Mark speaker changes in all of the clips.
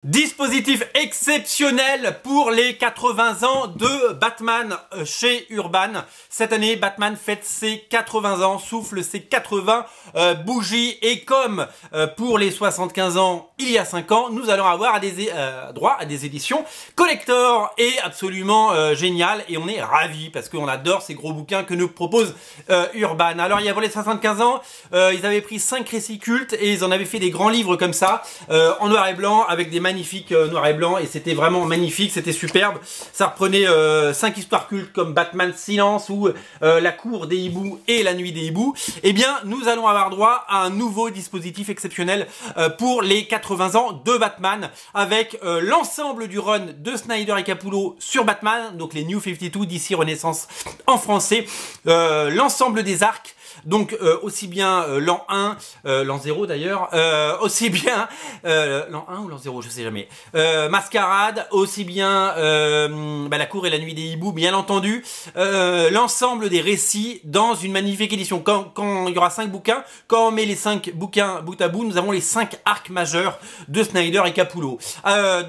Speaker 1: Dispositif exceptionnel pour les 80 ans de Batman chez Urban. Cette année, Batman fête ses 80 ans, souffle ses 80 bougies. Et comme pour les 75 ans, il y a 5 ans, nous allons avoir droit à des éditions collector et absolument géniales. Et on est ravis parce qu'on adore ces gros bouquins que nous propose Urban. Alors, il y a pour les 75 ans, ils avaient pris 5 récits cultes et ils en avaient fait des grands livres comme ça, en noir et blanc, avec des magnifique noir et blanc, et c'était vraiment magnifique, c'était superbe. Ça reprenait 5 histoires cultes comme Batman Silence ou La Cour des Hiboux et La Nuit des Hiboux. Eh bien, nous allons avoir droit à un nouveau dispositif exceptionnel pour les 80 ans de Batman, avec l'ensemble du run de Snyder et Capullo sur Batman, donc les New 52 d'ici Renaissance en français, l'ensemble des arcs. Donc aussi bien l'an 1, l'an 0 d'ailleurs, aussi bien l'an 1 ou l'an 0, je sais jamais, Mascarade, aussi bien La Cour et La Nuit des Hiboux, bien entendu, l'ensemble des récits dans une magnifique édition. Quand il y aura 5 bouquins, quand on met les 5 bouquins bout à bout, nous avons les 5 arcs majeurs de Snyder et Capullo.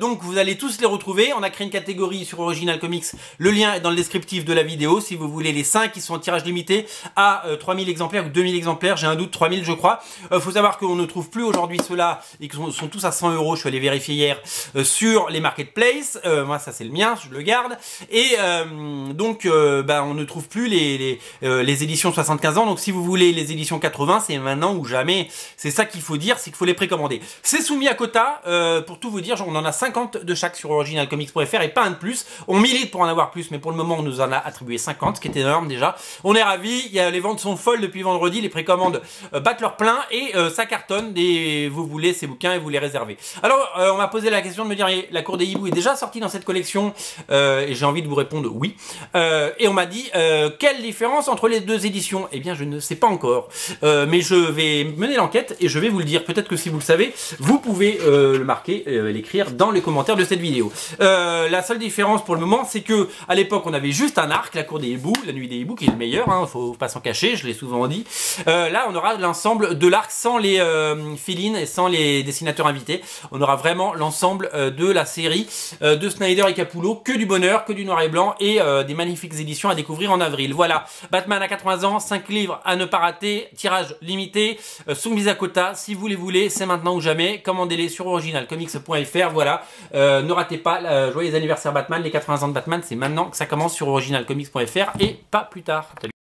Speaker 1: Donc vous allez tous les retrouver. On a créé une catégorie sur Original Comics, le lien est dans le descriptif de la vidéo si vous voulez les 5 qui sont en tirage limité à 3000 exemplaires ou 2000 exemplaires, j'ai un doute, 3000 je crois. Faut savoir qu'on ne trouve plus aujourd'hui ceux-là et qu'ils sont tous à 100 €, je suis allé vérifier hier sur les marketplaces. Moi ça c'est le mien, je le garde. Et donc on ne trouve plus les éditions 75 ans, donc si vous voulez les éditions 80, c'est maintenant ou jamais. C'est ça qu'il faut dire, c'est qu'il faut les précommander. C'est soumis à quota, pour tout vous dire, on en a 50 de chaque sur originalcomics.fr et pas un de plus. On milite pour en avoir plus, mais pour le moment on nous en a attribué 50, ce qui est énorme déjà. On est ravis, les ventes sont folles depuis vendredi, les précommandes battent leur plein et ça cartonne. Et vous voulez ces bouquins et vous les réservez. Alors on m'a posé la question de me dire, La Cour des Hiboux est déjà sortie dans cette collection, et j'ai envie de vous répondre oui. Et on m'a dit quelle différence entre les deux éditions? Eh bien je ne sais pas encore, mais je vais mener l'enquête et je vais vous le dire. Peut-être que si vous le savez, vous pouvez le marquer, l'écrire dans les commentaires de cette vidéo. La seule différence pour le moment, c'est que à l'époque on avait juste un arc, La Cour des Hiboux, La Nuit des Hiboux, qui est le meilleur, hein, faut pas s'en cacher, je l'ai souvent dit. Là on aura l'ensemble de l'arc sans les fill-in et sans les dessinateurs invités. On aura vraiment l'ensemble de la série de Snyder et Capullo, que du bonheur, que du noir et blanc, et des magnifiques éditions à découvrir en avril. Voilà, Batman à 80 ans, 5 livres à ne pas rater, tirage limité, soumis à quota. Si vous les voulez, c'est maintenant ou jamais. Commandez-les sur originalcomics.fr. Voilà, ne ratez pas, joyeux anniversaire Batman, les 80 ans de Batman, c'est maintenant que ça commence sur originalcomics.fr et pas plus tard. Salut.